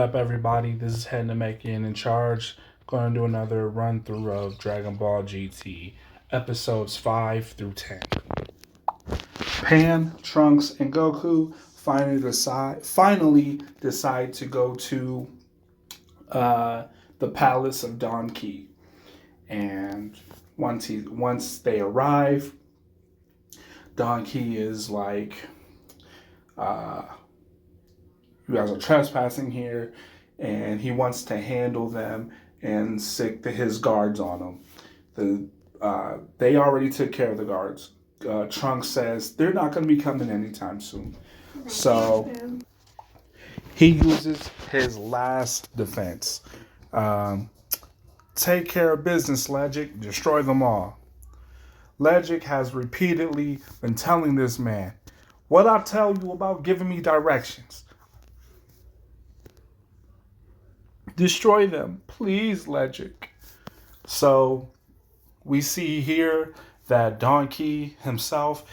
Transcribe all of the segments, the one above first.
Up, everybody? This is Head Namekian in charge. Going to do another run through of Dragon Ball GT episodes 5 through 10. Pan, Trunks, and Goku finally decide to go to uh, the palace of Don Ki. And once they arrive, Don Ki is like, uh, "You guys are trespassing here," and he wants to handle them and sick his guards on them. They already took care of the guards. Trunks says they're not going to be coming anytime soon. So he uses his last defense. Um, Take care of business, Legic. Destroy them all. Legic has repeatedly been telling this man, "What I tell you about giving me directions. Destroy them, please, Legic." So we see here that Don Key himself,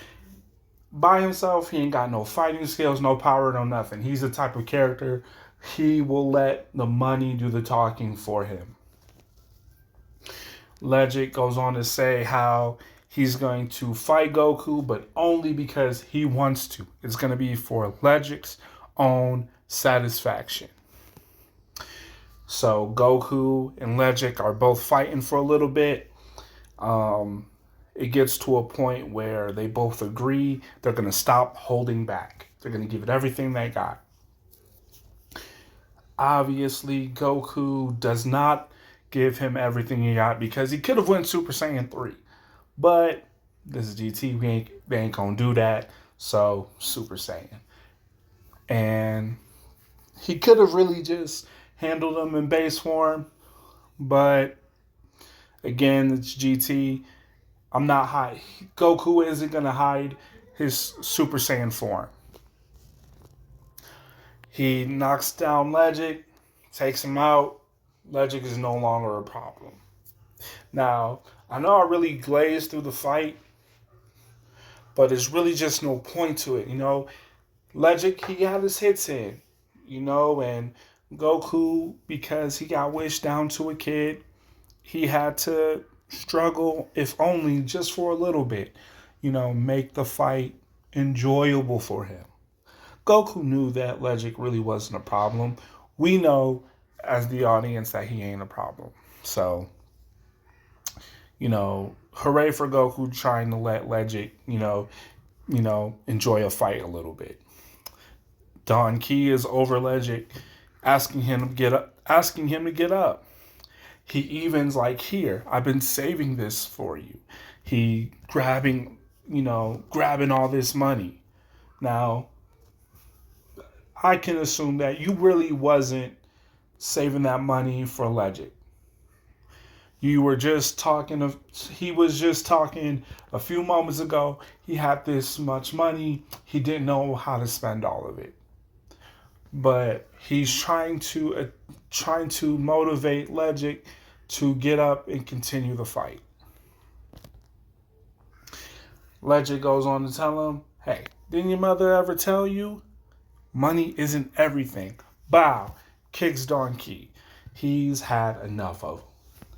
by himself, he ain't got no fighting skills, no power, no nothing. He's the type of character, he will let the money do the talking for him. Legic goes on to say how he's going to fight Goku, but only because he wants to. It's going to be for Legic's own satisfaction. So Goku and Legic are both fighting for a little bit. It gets to a point where they both agree they're going to stop holding back. They're going to give it everything they got. Obviously, Goku does not give him everything he got because he could have went Super Saiyan 3. But this is GT, they ain't going to do that. So, Super Saiyan. And he could have really just handled them in base form. But, again, it's GT. I'm not hiding. Goku isn't going to hide his Super Saiyan form. He knocks down Legic, takes him out. Legic is no longer a problem. Now, I know I really glazed through the fight, but there's really just no point to it. Legic, he got his hits in, and Goku, because he got wished down to a kid, he had to struggle, if only just for a little bit, make the fight enjoyable for him. Goku knew that Legic really wasn't a problem. We know as the audience that he ain't a problem. So, hooray for Goku trying to let Legic, enjoy a fight a little bit. Don Key is over Legic, asking him to get up. He even's like, "Here, I've been saving this for you." He grabbing all this money. Now, I can assume that you really wasn't saving that money for Legic. You were just talking he was just talking a few moments ago. He had this much money. He didn't know how to spend all of it. But he's trying to motivate Legic to get up and continue the fight. Legic goes on to tell him, "Hey, didn't your mother ever tell you money isn't everything?" Bow, kicks Don Key. He's had enough of him,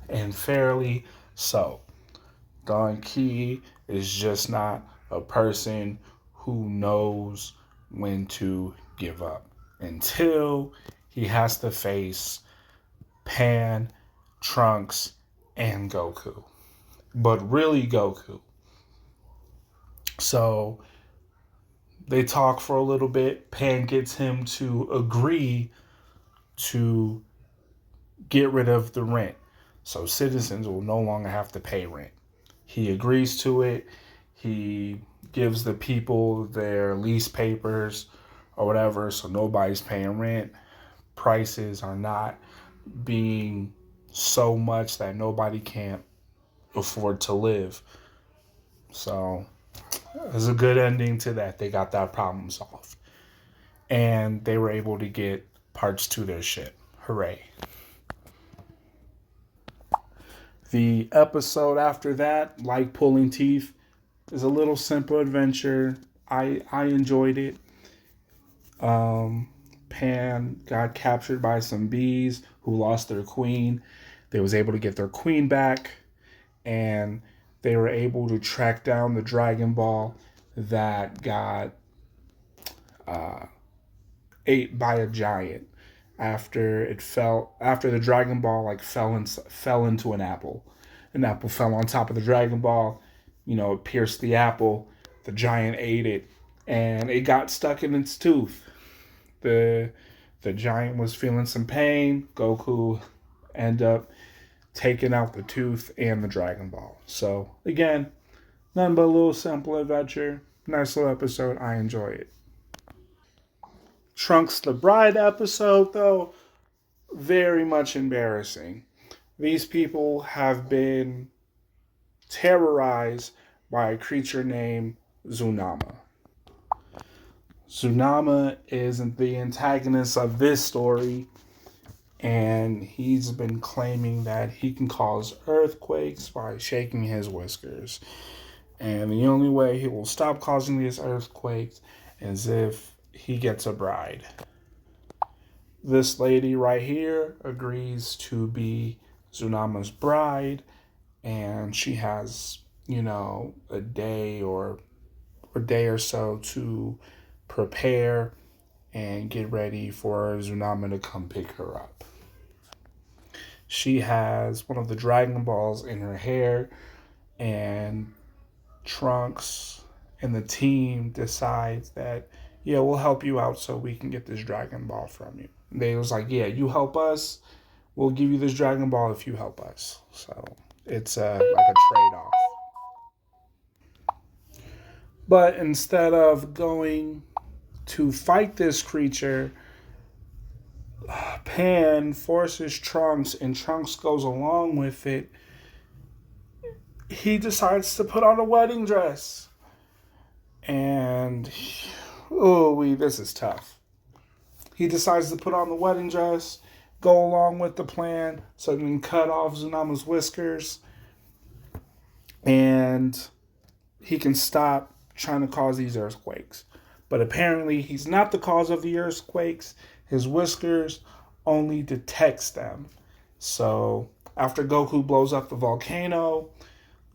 and fairly so. Don Key is just not a person who knows when to give up until he has to face Pan, Trunks, and Goku. But really Goku. So they talk for a little bit. Pan gets him to agree to get rid of the rent. So citizens will no longer have to pay rent. He agrees to it. He gives the people their lease papers or whatever, so nobody's paying rent. Prices are not being so much that nobody can't afford to live. So it's a good ending to that. They got that problem solved. And they were able to get parts to their ship. Hooray. The episode after that, like Pulling Teeth, is a little simple adventure. I enjoyed it. Pan got captured by some bees who lost their queen. They was able to get their queen back, and they were able to track down the Dragon Ball that got uh, ate by a giant after the Dragon Ball like fell into an apple. An apple fell on top of the Dragon Ball. It pierced the apple. The giant ate it, and it got stuck in its tooth. The the giant was feeling some pain. Goku ended up taking out the tooth and the Dragon Ball. So again, nothing but a little simple adventure. Nice little episode. I enjoy it. Trunks the Bride episode, though, very much embarrassing. These people have been terrorized by a creature named Zunama. Zunama is the antagonist of this story, and he's been claiming that he can cause earthquakes by shaking his whiskers. And the only way he will stop causing these earthquakes is if he gets a bride. This lady right here agrees to be Zunama's bride, and she has, a day or so to prepare and get ready for Zunama to come pick her up. She has one of the Dragon Balls in her hair, and Trunks and the team decides that, yeah, we'll help you out so we can get this Dragon Ball from you. They was like, yeah, you help us, we'll give you this Dragon Ball if you help us. So it's like a trade-off. But instead of going to fight this creature, Pan forces Trunks, and Trunks goes along with it. He decides to put on a wedding dress. And, this is tough. He decides to put on the wedding dress, go along with the plan so he can cut off Zunama's whiskers, and he can stop trying to cause these earthquakes. But apparently he's not the cause of the earthquakes. His whiskers only detects them. So after Goku blows up the volcano,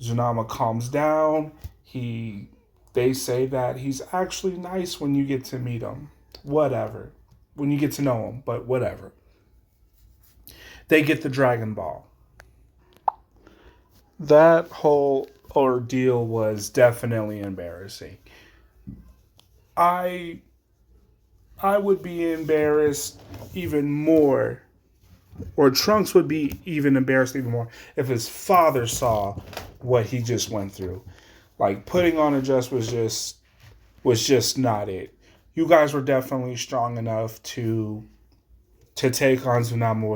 Zunama calms down. They say that he's actually nice when you get to meet him. Whatever. When you get to know him, but whatever. They get the Dragon Ball. That whole ordeal was definitely embarrassing. I would be embarrassed even more, or Trunks would be even embarrassed even more if his father saw what he just went through. Like, putting on a dress was just not it. You guys were definitely strong enough to take on Zunama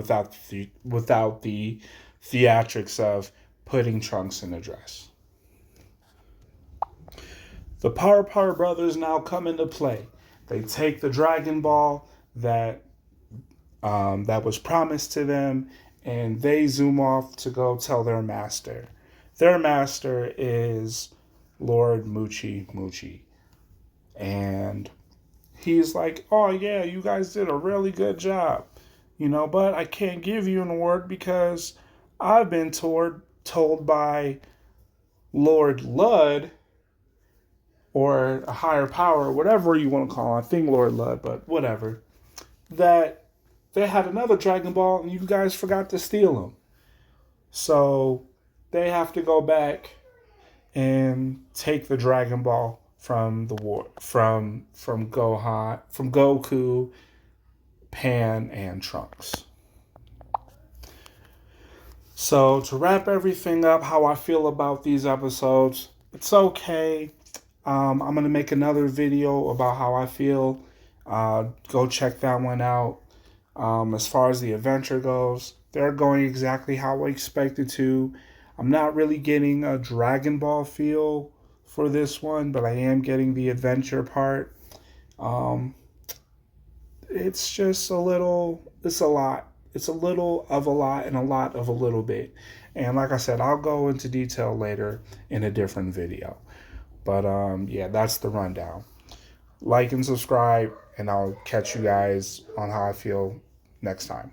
without the theatrics of putting Trunks in a dress. The Power Brothers now come into play. They take the Dragon Ball that was promised to them, and they zoom off to go tell their master. Their master is Lord Muchi Muchi. And he's like, oh yeah, you guys did a really good job. But I can't give you an award because I've been told by Lord Lud, or a higher power, whatever you want to call it. I think Lord Lud, but whatever, that they had another Dragon Ball and you guys forgot to steal them. So they have to go back and take the Dragon Ball from the war from Goku, Pan, and Trunks. So to wrap everything up, how I feel about these episodes, it's okay. I'm going to make another video about how I feel. Go check that one out. As far as the adventure goes, they're going exactly how I expected to. I'm not really getting a Dragon Ball feel for this one, but I am getting the adventure part. It's just a lot. It's a little of a lot and a lot of a little bit. And like I said, I'll go into detail later in a different video. But yeah, that's the rundown. Like and subscribe, and I'll catch you guys on how I feel next time.